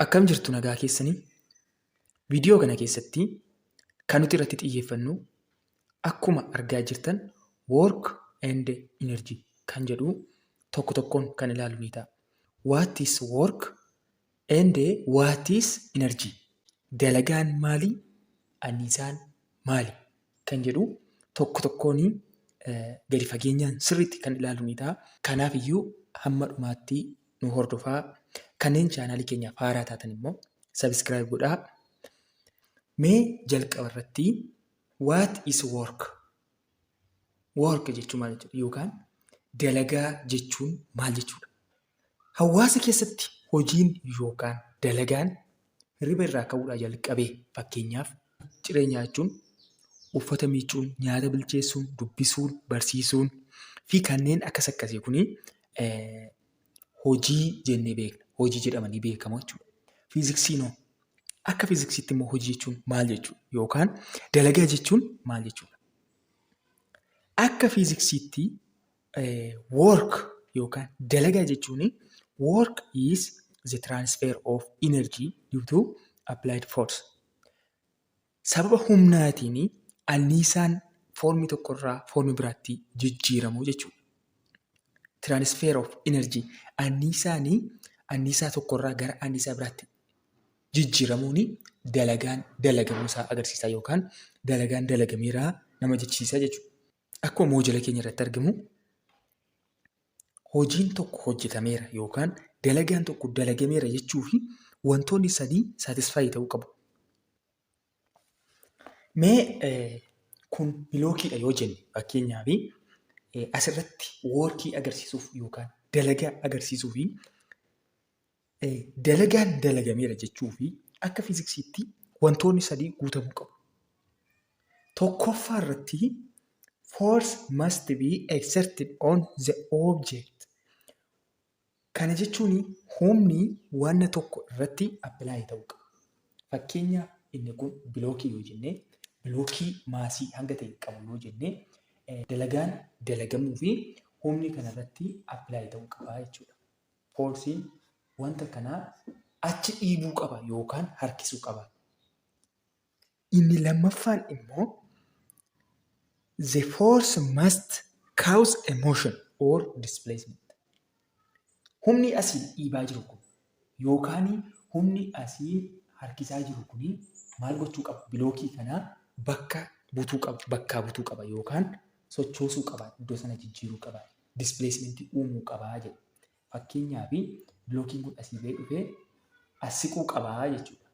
Akkam jirtu nagaa keessanii? Viidiyoo kana keessatti kan nuti irratti xiyyeeffannu akkuma argaa jirtan work and energy kan jedhu tokko tokkoon kan ilaalu ni ta'a. What is work and what is energy? Dalagaan maali? Anniisaan maali? Kan jedhu tokko tokkoon gadi fageenyaan sirriitti kan ilaalu ni ta'a. Kanaaf iyyuu hamma dhumaatti nu hordofaa. Kanneen chaanaalii keenyaaf haaraa taatan immoo sabiskiraayib godhaa. Mee jalqaba irratti what is work? Work jechuun maal jechuudha? Yookaan dalagaa jechuun maal jechuudha? Hawaasa keessatti hojiin yookaan dalagaan hirriba irraa ka'uudhaa jalqabee fakkeenyaaf ciree nyaachuun, uffata miicuun, nyaata bilcheessuun, dubbisuun, barsiisuun fi kanneen akkas akkasii kuni hojii jennee beekna. Hojii jedhamanii beekamu jechuudha. Fiiziksiinoo akka fiiziksiitti immoo hojii jechuun maal jechuudha? Yookaan dalagaa jechuun maal jechuudha? Akka fiiziksiitti work yookaan dalagaa jechuun work is the transfer of energy due to applied force. Sababa humnaatiin anniisaan foormii tokkorraa foormii biraatti jijjiiramu jechuudha. Transfer of energy anniisaa tokkorraa gara anniisaa biraatti jijjiiramuun dalagaan dalagamuusaa agarsiisa yookaan dalagaan dalagameeraa nama jechisiisa jechuudha. Akkuma moojala keenya irratti argamu hojiin tokko hojjetameera yookaan dalagaan tokko dalagameera jechuu fi wantoonni sadii saatisfaayii ta'uu qabu. Mee kun bilookiidha yoo jenne fakkeenyaaf asirratti woorkii agarsiisuuf yookaan dalagaa agarsiisuu fi dalagaan dalagameera jechuu fi akka fiiziksiitti wantoonni sadii guutamuu qabu. Tokkoffaa irratti force must be exerted on the object. Kana jechuun humni waan tokko irratti appilaayi ta'uu qaba. Fakkeenyaaf inni kun bilookii yoo jenne bilookii maasii hanga ta'e qabu yoo jenne dalagaan dalagamuu fi humni kanarratti appilaayi ta'uu qaba jechuudha. Foorsiin wanta kanaa achi dhiibuu qaba yookaan harkisuu qaba. Inni lammaffaan immoo the force must cause a motion or displacement. Humni asii dhiibaa jiru kun yookaan humni asii harkisaa jiru kun maal gochuu qaba? Bilookii kanaa bakkaa butuu qaba yookaan sochoosuu qaba, iddoo sana jijjiiruu qaba, displacement uumuu qaba jedha. Fakkeenyaaf bilookiin kun asii ba'ee dhufee as siquu qaba jechuudha.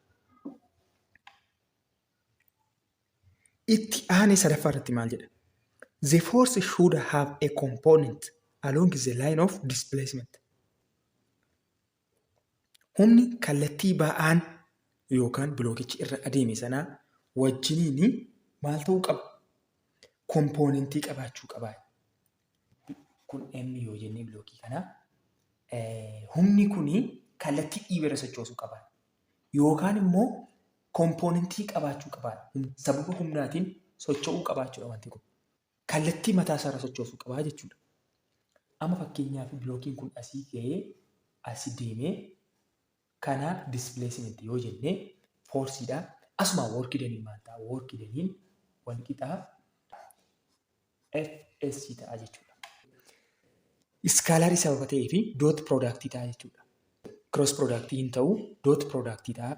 Itti aanee sadaffaa irratti maal jedha? The force should have a component along the line of displacement. Humni kallattii ba'aan yookaan bilookichi irra adeeme sanaa wajjiniin maal ta'uu qaba? Kompoonentii qabaachuu qaba. Kun M yoo jennee bilookii kanaa humni kun kallattii dhiibee sochoosuu qaba. Yookaan immoo kompoonentii qabaachuu qaba. Sababa humnaatiin socho'uu qabaachuudha wanti kun. Kallattii mataa isaarra sochoosuu qaba jechuudha. Amma fakkeenyaaf bilookiin kun asii ka'ee asii deemee kanaaf displacement yoo jennee foorsiidha. Asuma workii daniin maal ta'a? Workii daniin wal qixaa FS ta'a jechuudha. Iskaalaarii sababa ta'ee fi doot piroodaaktii ta'a jechuudha. Kiroos piroodaaktii hin ta'u doot piroodaaktii ta'a.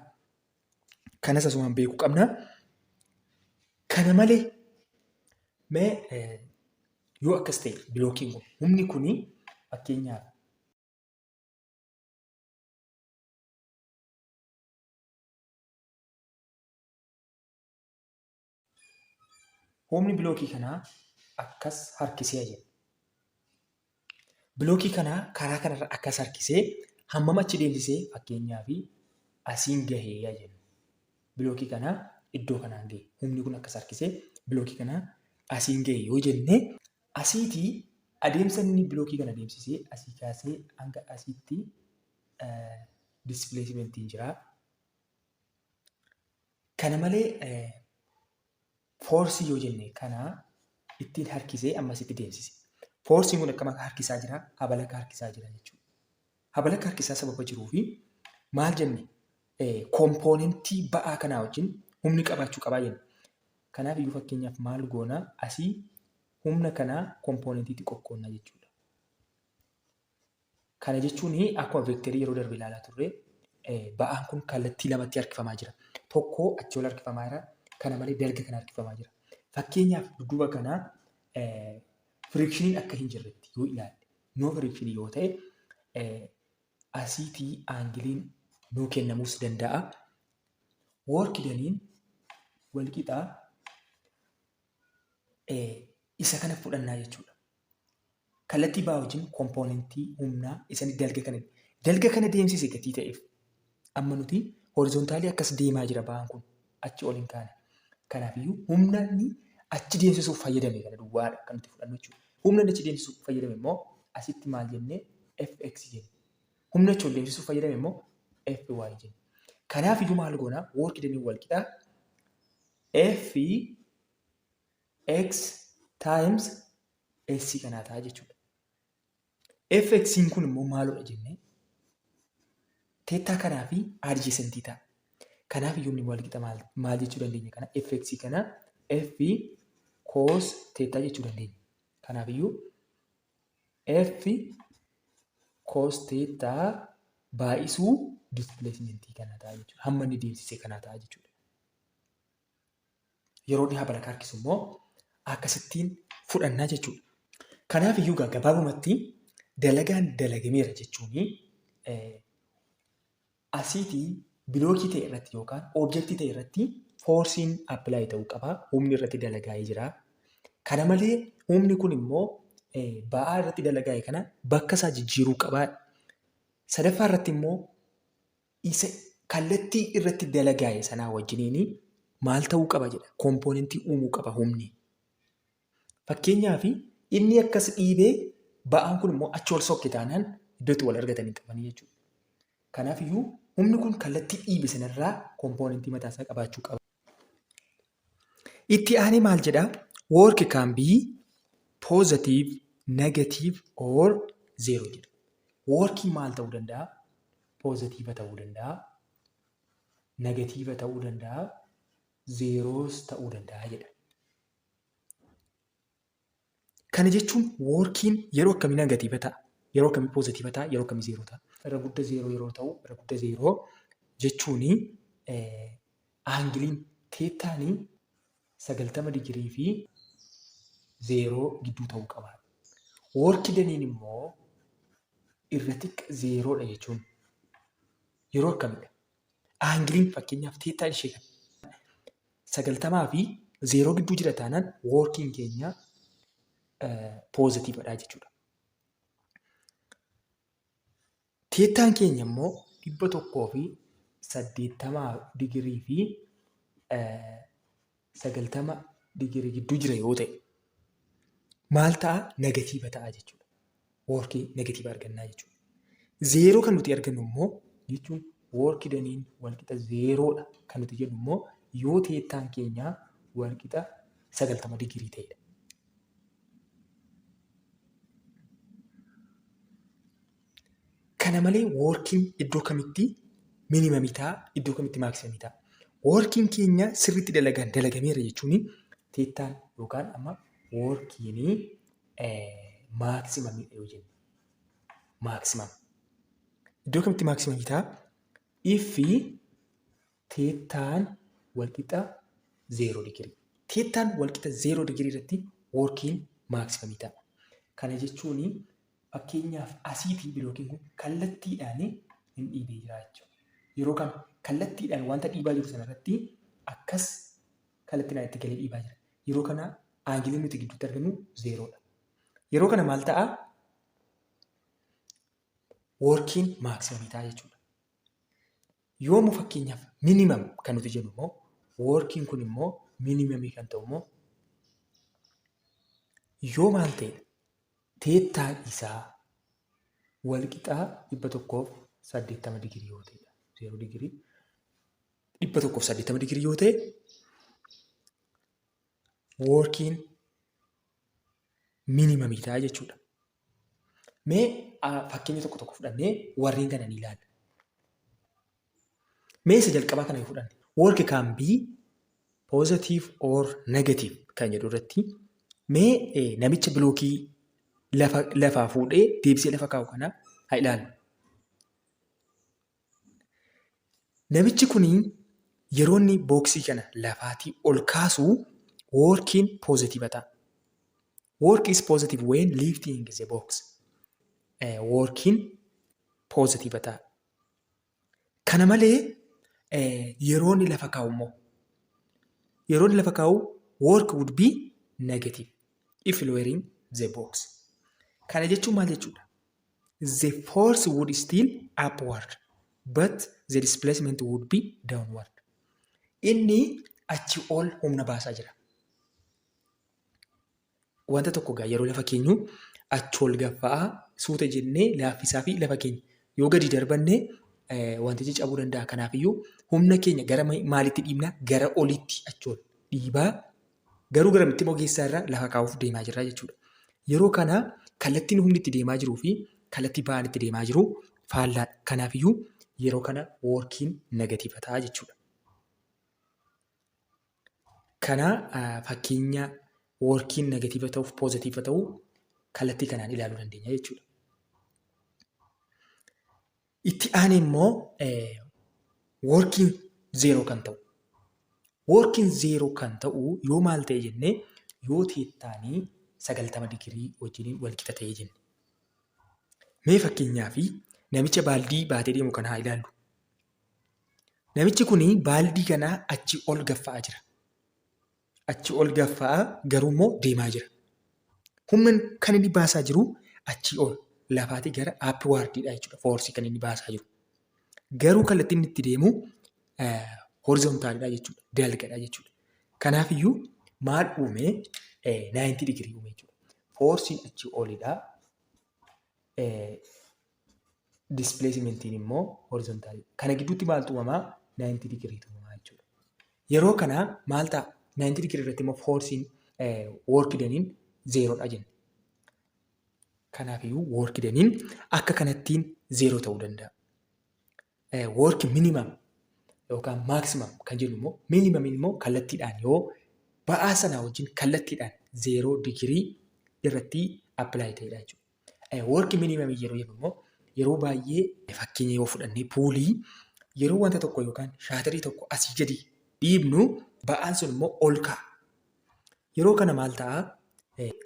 Kanas asumaan beekuu qabna. Kana malee mee yoo akkas ta'e bilookiin kun humni kun fakkeenyaaf humni bilookii kanaa akkas harkisee jenna. Bilookii kanaa karaa kanarra akkas harkisee hammam achi deemsisee fakkeenyaaf asiin gahee jenna. Bilookii kanaa iddoo kanaan gahe. Humni kun akkas harkisee bilookii kanaa asiin gahe yoo jenne asiitii adeemsa inni bilookii kana deemsisee asii kaasee hanga asiitti displacement jira. Kana malee foorsii yoo jenne kanaa ittiin harkisee ammasitti deemsise. Foorsiin kun akkam harkisaa jira? Habalaka harkisaa jira jechuudha. Habalaka harkisaa sababa jiruu fi maal jenne? kompoonentii ba'aa kanaa wajjin humni qabaachuu qabaa jenna. Kanaaf iyyuu fakkeenyaaf maal goonaa asii humna kanaa kompoonentiitti qoqqoonnaa jechuudha. Kana jechuun akkuma veektarii yeroo darbe ilaalaa turre ba'aan kun kallattii lamatti harkifamaa jira. Tokko achi ol harkifamaa jira. Kana malee dalga kana harkifamaa jira. Fakkeenyaaf dudduuba kanaa firiikshiniin akka hin jirretti yoo ilaalle noo firiikshinii yoo ta'e asiitii aangiliin nuu kennamuus danda'a. Woorki daniin walqixaa isa kana fudhannaa jechuudha. Kallattii ba'aa wajjin kompoonentii humnaa isanii dalga kana deemsise gatii ta'eef amma nuti horizontaalii akkas deemaa jira ba'aan kun achi ol hin kaane. Kanaafiyyuu humna inni achi deemsisuuf fayyadame kana duwwaadha kan nuti fudhannu jechuudha. Humna inni achi deemsisuuf fayyadame immoo asitti maal jennee fx jenna. Humna achi ol deemsisuuf fayyadame immoo fy jenna. Kanaafiyyuu maal goonaa woorki danii walqixaa f x times s kanaa ta'a jechuudha. Fx kun immoo maalodha jennee teettaa kanaa fi adjacentii ta'a. Kanaaf iyyuu inni walqixa maal jechuu dandeenya kana fx kana f cos teettaa jechuu dandeenya. Kanaaf iyyuu f cos teettaa baay'isuu displacement kanaa ta'a jechuudha. Hamma inni deemsise kanaa ta'a jechuudha. Yeroo dhihaa balaka harkisu immoo akkasittiin fudhannaa jechuudha. Kanaaf iyyuu gabaabumatti dalagaan dalagameera jechuun asiitii bilookii ta'e irratti yookaan oobjektii ta'e irratti foorsiin appilaayi ta'uu qaba. Humni irratti dalagaa'ee jira. Kana malee humni kun immoo ba'aa irratti dalagaa'e kana bakka isaa jijjiiruu qaba. Sadaffaa irratti immoo isa kallattii irratti dalagaa'e sanaa wajjiniin maal ta'uu qaba jedha. Kompoonentii uumuu qaba humni. Fakkeenyaaf inni akkas dhiibee ba'aan kun immoo achi ol sokke taanaan iddootti wal argatanii qabanii jechuudha. Kanaaf iyyuu humni kun kallattii dhiibe sanarraa kompoonentii mataasaa qabaachuu qaba. Itti aanee maal jedhaa? Work can be positive, negative or zero jedha. Workiin maal ta'uu danda'a? Pozitiiva ta'uu danda'a. Negatiiva ta'uu danda'a. Zeeroos ta'uu danda'a jedha. Kana jechuun workiin yeroo akkamii negatiiva ta'a? Yeroo akkamii pozitiiva ta'a? Yeroo akkamii zeeroo ta'a? Irra guddaa zeeroo yeroo ta'u, irra guddaa zeeroo jechuun aangiliin teettaanii 90 digirii fi zeeroo gidduu ta'uu qaba. Workii daniin immoo irra xiqqaa zeeroodha jechuun yeroo akkamidha? Aangiliin fakkeenyaaf teettaan ishee kan 90 fi zeeroo gidduu jira taanaan workiin keenya pozitiivadha jechuudha. Teettaan keenya immoo 180 digirii fi 90 digirii gidduu jira yoo ta'e maal ta'a? Negatiiva ta'a jechuudha. Workii negatiiva argannaa jechuudha. Zeeroo kan nuti argannu immoo jechuun workii daniin walqixa zeeroodha kan nuti jennu immoo yoo teettaan keenya walqixa 90 digirii ta'edha. Kana malee workiin iddoo kamitti minimamii ta'a? Iddoo kamitti maaksimamii ta'a? Workiin keenya sirriitti dalagameera jechuun teettaan yookaan amma workiin maaksimamiidha yoo jennu. Maaksimam. Iddoo kamitti maaksimamii ta'a? Iffi teettaan walqixa 0 digirii. Teettaan walqixa 0 digirii irratti workiin maaksimamii ta'a. Kana jechuun fakkeenyaaf asiitii bilookiin kun kallattiidhaan hin dhiibee jira jechuudha. Yeroo kam kallattiidhaan wanta dhiibaa jiru sanarratti akkas kallattiidhaan itti galee dhiibaa jira. Yeroo kana aangiliin nuti gidduutti argannu zeeroodha. Yeroo kana maal ta'a? Workiin maaksimamii ta'a jechuudha. Yoomuu fakkeenyaaf minimam kan nuti jennu immoo workiin kun immoo minimamii kan ta'u immoo yoo maal ta'e teettaan isaa walqixaa 180 digirii yoo ta'edha. 0 digirii 180 digirii yoo ta'e workiin minimamii ta'a jechuudha. Mee fakkeenya tokko fudhannee warreen kana ni ilaalla. Mee isa jalqabaa kana yoo fudhanne work can be positive or negative kan jedhu irratti mee namicha bilookii lafaa fuudhee deebisee lafa kaa'u kana haa ilaallu. Namichi kuni yeroo inni booksii kana lafaatii ol kaasu workiin positive ta'a. Work is positive when lifting the box. Workiin positive ta'a. Kana malee yeroo inni lafa kaa'u immoo yeroo inni lafa kaa'u work would be negative if lowering the box. Kana jechuun maal jechuudha? The force would still upward but the displacement would be downward. Inni achi ol humna baasaa jira. Wanta tokko gaa yeroo lafa keenyu achi ol gaffa'aa suuta jennee laaffisaa fi lafa keenya yoo gadi darbanne wantichi cabuu danda'a. Kanaafiyyuu humna keenya gara maalitti dhiibna? Gara olitti achi ol dhiibaa garuu garamitti immoo geessaa irraa lafa kaa'uuf deemaa jirra jechuudha. Yeroo kana kallattiin humni itti deemaa jiruu fi kallattii ba'aan itti deemaa jiru faallaadha. Kanaafiyyuu yeroo kana workiin negatiiva ta'a jechuudha. Kana fakkeenya workiin negatiiva ta'uuf poozitiiva ta'uu kallattii kanaan ilaaluu dandeenya jechuudha. Itti aanee immoo workiin zeeroo kan ta'u. Workiin zeeroo kan ta'u yoo maal ta'e jennee yoo teettaanii 90 digirii wajjin wal qixa ta'e jenne. Mee fakkeenyaaf namicha baaldii baatee deemu kana haa ilaallu. Namichi kun baaldii kana achi ol gaffa'aa jira. Achi ol gaffa'aa garuu immoo deemaa jira. Humna kan inni baasaa jiru achi ol lafaatii gara upwardidha jechuudha. Foorsii kan inni baasaa jiru. Garuu kallattiin inni itti deemu horizontaalidha jechuudha. Dalgadha jechuudha. Kanaafiyyuu maal uume 90 digirii uume jechuudha. Foorsiin achi olidha. Displacementiin immoo horizontaalidha. Kana gidduutti maaltu uumamaa? 90 digirii uumamaa jechuudha. Yeroo kana maal ta'a? 90 digirii irratti immoo foorsiin work daniin zeeroodha jenna. Kanaafiyyuu work daniin akka kanattiin zeeroo ta'uu danda'a. Work minimum yookaan maximum kan jennu immoo minimum immoo kallattiidhaan yoo ba'aa sanaa wajjin kallattiidhaan 0 digirii irratti apply ta'edha jechuudha. Work minimum yeroo jennu immoo yeroo baay'ee fakkeenya yoo fudhannee puulii yeroo wanta tokko yookaan shaatarii tokko asii gadi dhiibnu ba'aan sun immoo ol ka'a. Yeroo kana maal ta'a?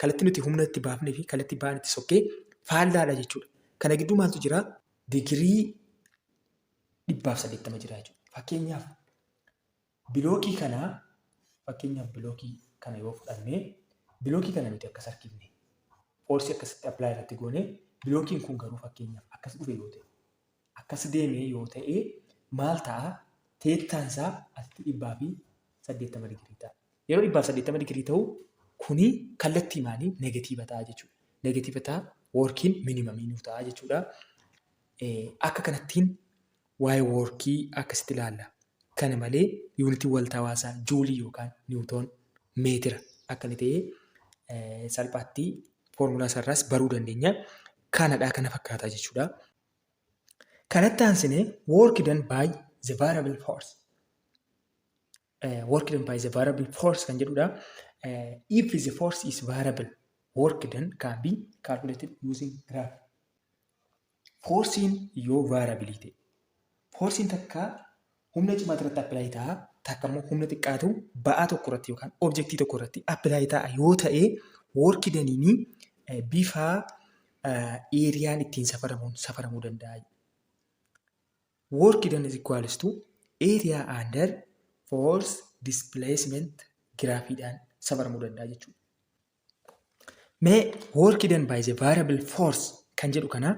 Kallattii nuti humna itti baafnee fi kallattii ba'aan itti sokkee faallaadha jechuudha. Kana gidduu maaltu jira? Digirii 180 jira jechuudha. Fakkeenyaaf bilookii kana yoo fudhannee bilookii kana nuti akkas harkifne foorsii akkasitti apply irratti goone bilookiin kun garuu fakkeenyaaf akkas dhufe yoo ta'e akkas deemee yoo ta'e maal ta'a? Teettaansaa asitti 180 digirii ta'a. Yeroo 180 digirii ta'u kuni kallattii maanii negatiiva ta'a jechuudha. Negatiiva ta'a workiin minimumii nu ta'a jechuudha. Akka kanattiin waa'ee workii akkasitti ilaalla. Kana malee yuunitii waltaa hawaasaa juulii yookaan niwutoon meetira akka inni ta'e salphaatti foormulaa isaarraas baruu dandeenya. Kanadhaa kana fakkaataa jechuudha. Kanatti aansinee work done by the variable force. Work done by the variable force kan jedhudha. If the force is variable, work done can be calculated using graph. Forcein yoo variability ta'e. Forcein takka humna cimaa irratti apply ta'a. Takka immoo humna xiqqaatu ba'aa tokko irratti yookaan objektii tokko irratti apply ta'a yoo ta'e work daniini bifa eeriyaan ittiin safaramuu danda'a. Work done is equals to area under force displacement graafiidhaan safaramuu danda'a jechuudha. Mee work done by the variable force kan jedhu kana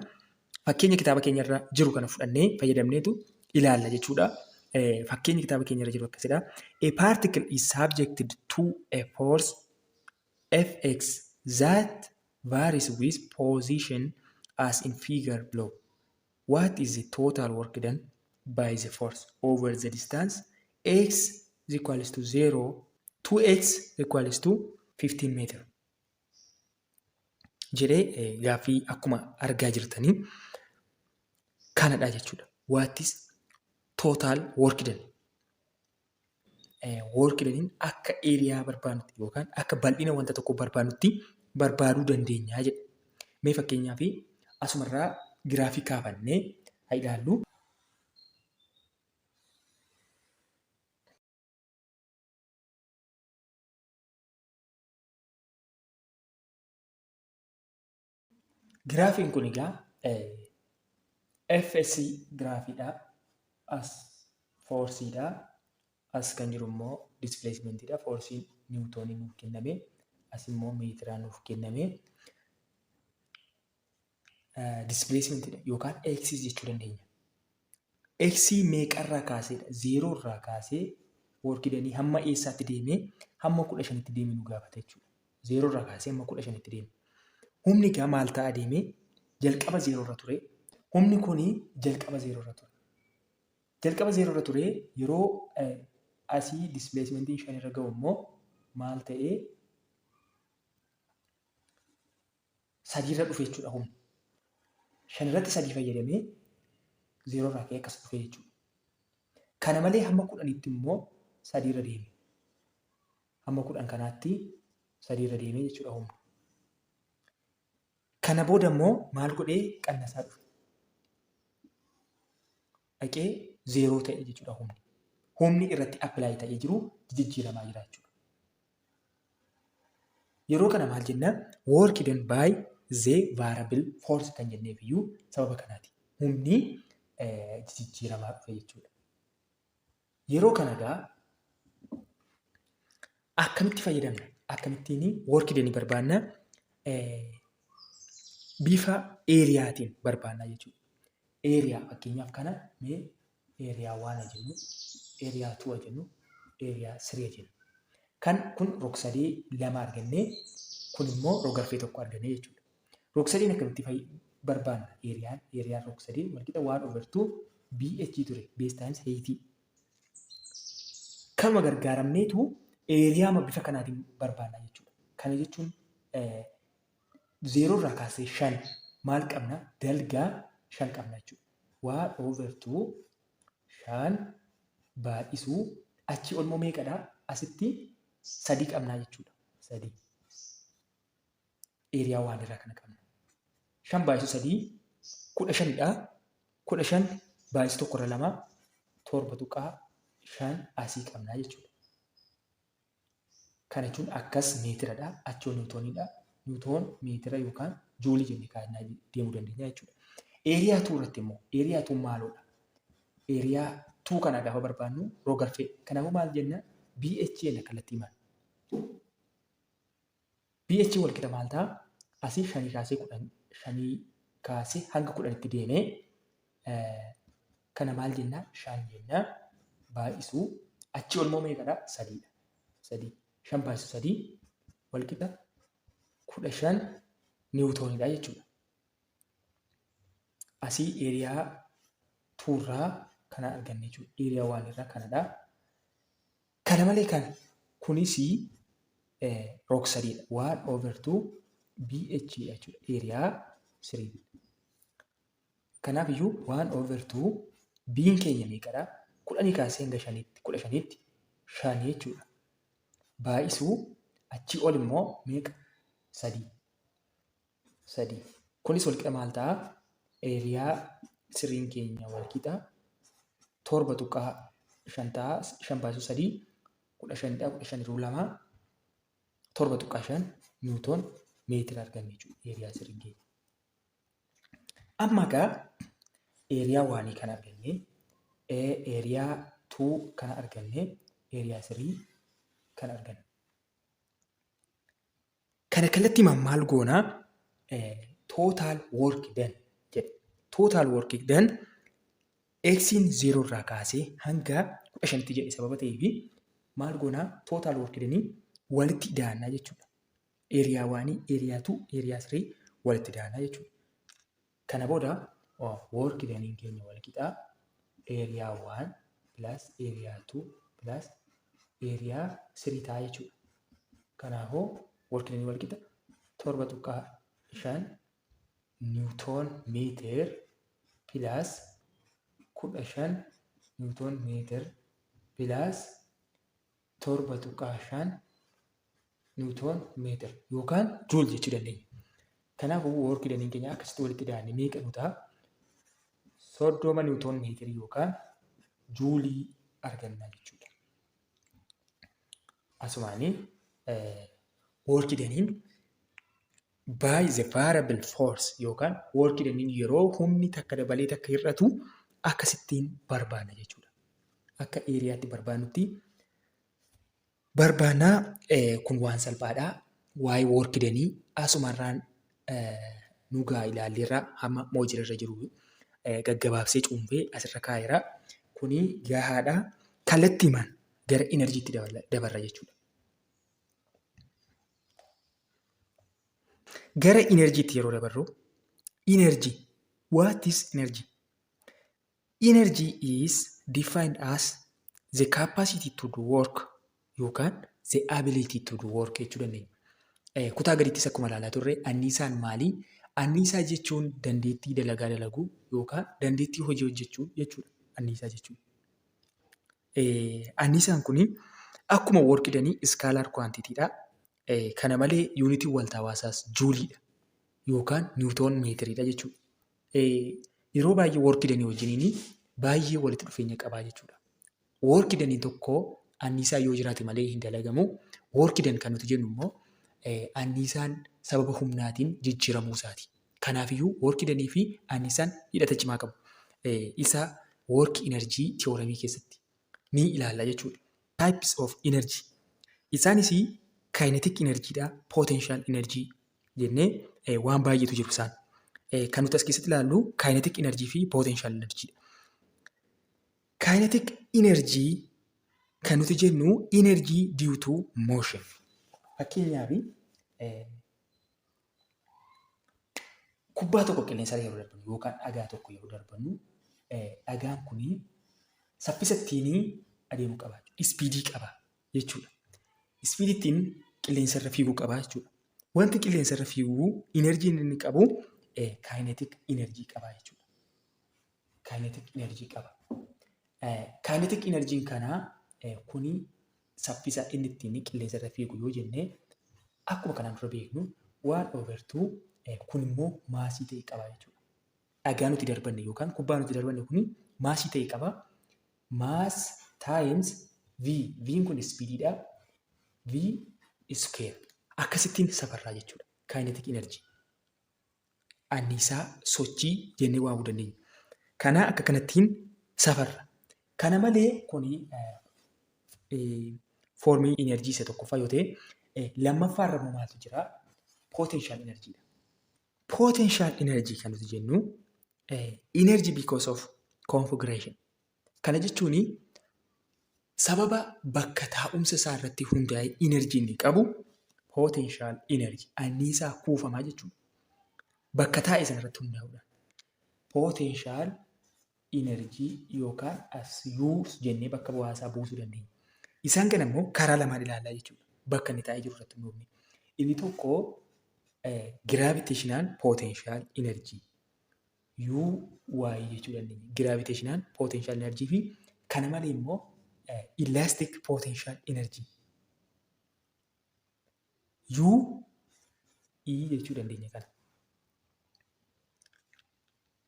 fakkeenya kitaaba keenyarra jiru kana fudhannee fayyadamneetu ilaalla jechuudha. Fakkeenyi kitaaba keenyarra jiru akkasidha. A particle is subjected to a force Fx that varies with position as in figure below. What is the total work done by the force over the distance? X is equals to 0, 2x equals to 15 meter. Jedhee gaaffii akkuma argaa jirtanii kanadha jechuudha. What is total work done. Work done akka eeriyaa barbaannutti yookaan akka bal'ina wanta tokko barbaannutti barbaaduu dandeenya jedha. Mee fakkeenyaaf asumarraa giraafii kaafannee haa ilaallu. Giraafiin kun egaa FSC giraafiidha. As foorsiidha. As kan jiru immoo displacementiidha. Foorsiin niwutoonii nuuf kenname. As immoo meetiraan nuuf kenname. Displacementiidha yookaan X jechuu dandeenya. X meeqarraa kaaseedha? 0 irraa kaasee work done hamma eessaatti deemee hamma 15tti deeme nu gaafata jechuudha. 0 irraa kaasee hamma 15tti deeme. Humni egaa maal ta'a deemee jalqaba 0 irra ture. Humni kuni jalqaba 0 irra ture. Jalqaba 0 irra ture yeroo asii displacementiin 5 irra ga'u immoo maal ta'ee 3 irra dhufe jechuudha humni. 5 irratti 3 fayyadamee 0 irraa ka'ee akkas dhufe jechuudha. Kana malee hamma 10tti immoo 3 irra deeme. Hamma 10 kanaatti 3 irra deeme jechuudha humni. Kana booda immoo maal godhee qannasaa dhufe. Dhaqee 0 ta'e jechuudha humni. Humni irratti appilaayi ta'ee jiru jijjiiramaa jira jechuudha. Yeroo kana maal jenna? Work done by the variable force kan jenneef iyyuu sababa kanaati. Humni jijjiiramaa dhufe jechuudha. Yeroo kana egaa akkamitti fayyadamna? Akkamittiin work done barbaanna? Bifa eeriyaatiin barbaannaa jechuudha. Eeriyaa fakkeenyaaf kana mee eeriyaa 1 jennu, eeriyaa 2 jennu, eeriyaa 3 jennu. Kan kun rog-sadee 2 argannee kun immoo rog-arfee 1 argannee jechuudha. Rog-sadeen akkamitti barbaanna? Eeriyaan rog-sadee walqixa 1/2 BH ture. Base times height. Kanuma gargaaramneetu eeriyaa bifa kanaatiin barbaannaa jechuudha. Kana jechuun 0 irraa kaasee 5 maal qabna? Dalgaa 5 qabna jechuudha. 1/2 5 baay'isuu achi olmoo meeqadha? Asitti 3 qabnaa jechuudha. 3. Eeriyaa 1 irraa kana qabna. 5 baay'isuu 3 15dha. 15 baay'isuu 1 irra 2 7.5 asii qabnaa jechuudha. Kana jechuun akkas meetiradha. Achoo niwutooniidha. Niwutoon meetira yookaan juulii jennee kaa'annaa deemuu dandeenya jechuudha. Eeriyaa 2 irratti immoo eeriyaa 2 maaloodha? Eeriyaa 2 kana gaafa barbaannu rog-arfee. Kanaafuu maal jenna? BH jenna kallattii maal? BH walqixa maal ta'a? Asii 5 kaasee 10 5 kaasee hanga 10tti deemee kana maal jenna? 5 jenna. Baay'isuu achi olmoo meeqadha? 3dha. 3. 5 baay'isuu 3 walqixa 15 niwutoonidha jechuudha. Asii eeriyaa 2 irraa kana arganne jechuudha. Eeriyaa 1 irraa kanadha. Kana malee kan kunis rog-sadeedha. 1/2 BH jechuudha. Eeriyaa 3. Kanaaf iyyuu 1/2 B'n keenya meeqadha? 10 kaasee hanga 5tti 15tti 5 jechuudha. Baay'isuu achii ol immoo meeqa? 3. Kunis walqixa maal ta'a? Eeriyaa 3 keenya walqixa 7.5 ta'a. 5 baay'isuu 3 15dha. 15 2 7.5 niwutoon meetira arganne jechuudha. Eeriyaa 3 keenya. Amma egaa eeriyaa 1 kana arganne, eeriyaa 2 kana arganne, eeriyaa 3 kana arganne. Kana kallattii maal goonaa? Total work done jedha. Total work done X'n 0 irraa kaasee hanga 15tti jedhe sababa ta'eef maal goonaa? Total work done walitti ida'annaa jechuudha. Eeriyaa 1, eeriyaa 2, eeriyaa 3 walitti ida'annaa jechuudha. Kana booda work done keenya walqixaa eeriyaa 1 plus eeriyaa 2 plus eeriyaa 3 ta'a jechuudha. Kanaafuu work done walqixa 7.5 niwutoon meetir plus 15 niwutoon meetir pilaas 7.5 niwutoon meetir yookaan juul jechuu dandeenya. Kanaafuu woorkii daniin keenya akkasitti walitti daanne meeqa nu ta'a? 30 niwutoon meetirii yookaan juulii arganna jechuudha. Asumaanii woorkii daniin by the variable force yookaan woorkii daniin yeroo humni takka dabalee takka hir'atu akkasittiin barbaanna jechuudha. Akka eeriyaatti barbaannutti barbaannaa kun waan salphaadhaa. Waa'ee woorkii danii asumarraan nugaa ilaalleerraa hamma moojirarra jiru gaggabaabsee cuunfee asirra kaa'eera. Kuni gahaadhaa. Kallattiimaan gara inerjiitti dabarra jechuudha. Gara inerjiitti yeroo dabarru energy. What is energy? Energy is defined as the capacity to do work yookaan the ability to do work jechuu dandeenya. Kutaa gadiittis akkuma ilaalaa turre anniisaan maali? Anniisaa jechuun dandeettii dalagaa dalaguu yookaan dandeettii hojii hojjechuu jechuudha. Anniisaa jechuun. Anniisaan kuni akkuma woorkii danii iskaalaar kwaantitiidha. Kana malee yuunitiin waltawaasaas juuliidha yookaan niwutoon meetiriidha jechuudha. Yeroo baay'ee woorkii danii wajjiniin baay'ee walitti dhufeenya qabaa jechuudha. Woorkii danii tokko anniisaa yoo jiraate malee hin dalagamu. Woorkii dan kan nuti jennu immoo anniisaan sababa humnaatiin jijjiiramuu isaati. Kanaafiyyuu woorkii danii fi anniisaan hidhata cimaa qabu. Isa woorkii enerjii tiyooramii keessatti ni ilaalla jechuudha. Types of energy. Isaanis kinetic energiidha, potential energy jennee waan baay'eetu jiru isaan. Kan nuti as keessatti ilaallu kinetic energy fi potential energy. Kinetic energy kan nuti jennu energy due to motion. Fakkeenyaaf kubbaa tokko qilleensarra yeroo darbannu yookaan dhagaa tokko yeroo darbannu dhagaan kun saffisa ittiin adeemuu qaba. Ispiidii qaba jechuudha. Ispiidittiin qilleensarra fiiguu qaba jechuudha. Wanti qilleensarra fiiguu inerjiin inni qabu kinetic energy qaba jechuudha. Kinetic energy qaba. Kinetic energy kanaa kuni saffisa inni ittiin qilleensarra fiigu yoo jenne akkuma kanaan dura beeknu 1/2 kun immoo maasii ta'e qaba jechuudha. Dhagaa nuti darbanne yookaan kubbaa nuti darbanne kuni maasii ta'e qaba. Mass times V. V'n kun ispiidiidha. V square. Akkasittiin safarraa jechuudha. Kinetic energy. Anniisaa sochii jennee waamuu dandeenya. Kana akka kanattiin safarra. Kana malee kuni foormii enerjii isa tokkoffaa yoo ta'e, lammaffaarra immoo maaltu jira? Potential energy dha. Potential energy kan nuti jennu energy because of configuration. Kana jechuun sababa bakka taa'umsa isaa irratti hundaa'e energy inni qabu potential energy anniisaa kuufamaa jechuudha. Bakka taa'e sana irratti hundaa'uudhaan potential energy yookaan as use jennee bakka bu'aasaa buusuu dandeenya. Isaan kana immoo karaa lamaan ilaallaa jechuudha. Bakka inni taa'ee jiru irratti hundoofne. Inni tokko gravitational potential energy UY jechuu dandeenya. Gravitational potential energy fi kana malee immoo elastic potential energy UE jechuu dandeenya kana.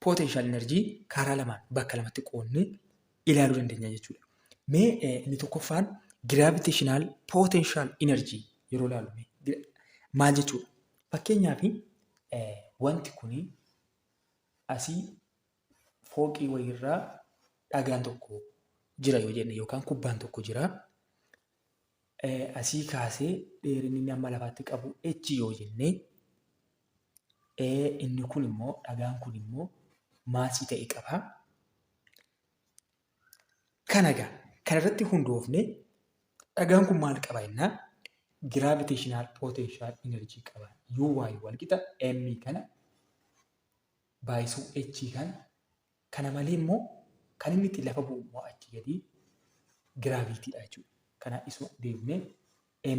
Potential energy karaa lamaan bakka lamatti qoodnee ilaaluu dandeenya jechuudha. Mee inni tokkoffaan gravitational potential energy yeroo ilaallu maal jechuudha? Fakkeenyaaf wanti kuni asii fooqii wayiirraa dhagaan tokko jira yoo jenne yookaan kubbaan tokko jira. Asii kaasee dheerinni inni amma lafaatti qabu h yoo jenne inni kun immoo dhagaan kun immoo maasii ta'e qaba. Kanagaa kanarratti hundoofne dhagaan kun maal qaba jennaan? Gravitational potential energy qaba. UY walqixa M kana baay'isuu H kana malee immoo kan inni itti lafa bu'u immoo achi gadi giraavitiidha jechuudha. Kana isuma deemnee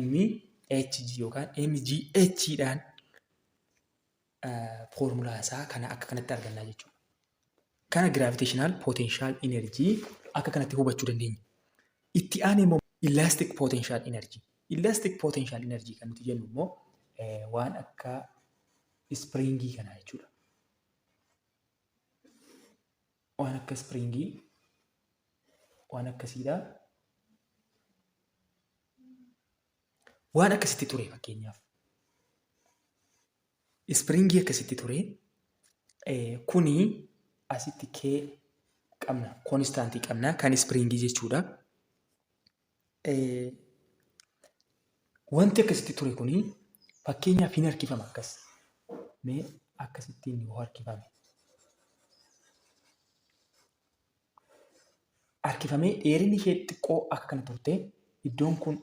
MHg yookaan MGH dhaan foormulaa isaa kana akka kanatti argannaa jechuudha. Kana gravitational potential energy akka kanatti hubachuu dandeenya. Itti aanee immoo elastic potential energy. Elastic potential energy kan nuti jennu immoo waan akka springii kanaa jechuudha. Waan akka springii waan akkasiidha. Waan akkasitti ture fakkeenyaaf. Springii akkasitti ture kuni asitti kee qabna, konstaantii qabna kan springii jechuudha. Wanti akkasitti ture kuni fakkeenyaaf hin harkifama akkas. Mee akkasittiin yoo harkifame. Harkifamee dheerinni ishee xiqqoo akka kana turte iddoon kun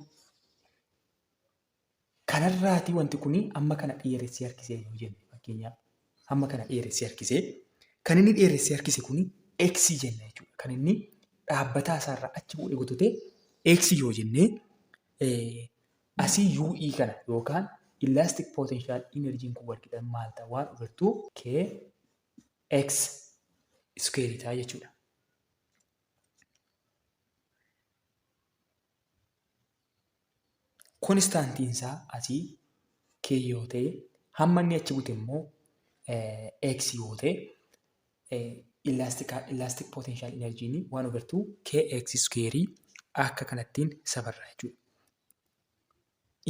kanarraati wanti kuni amma kana dheeressee harkisee yoo jenne fakkeenyaaf amma kana dheeressee harkisee kan inni dheeressee harkise kuni x jenna jechuudha. Kan inni dhaabbataa isaarraa achi bu'ee gotute x yoo jenne asii UE kana yookaan elastic potential energy kun walqixa maal ta'a waan agartuu k x square ta'a jechuudha. Konstaantiin isaa asii k yoo ta'e hamma inni achi bute immoo x yoo ta'e elastic potential energy ni waan agartuu kx square akka kanattiin safarra jechuudha.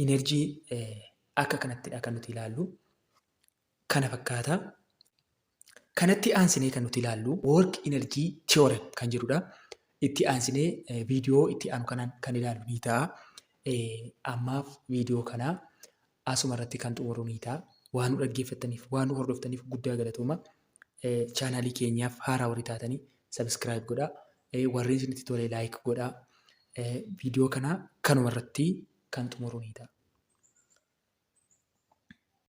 Energy akka kanattidha kan nuti ilaallu. Kana fakkaata. Kanatti aansinee kan nuti ilaallu work energy theorem kan jedhudha. Itti aansinee viidiyoo itti aanu kanaan kan ilaallu ni ta'a. Ammaaf viidiyoo kana asuma irratti kan xumuru ni ta'a. Waan nu dhaggeeffattaniif, waan nu hordoftaniif guddaa galatooma. Chaanaalii keenyaaf haaraa warri taatanii subscribe godhaa. Warreen isinitti tole like godhaa. Viidiyoo kana kanuma irratti kan xumuru ni ta'a.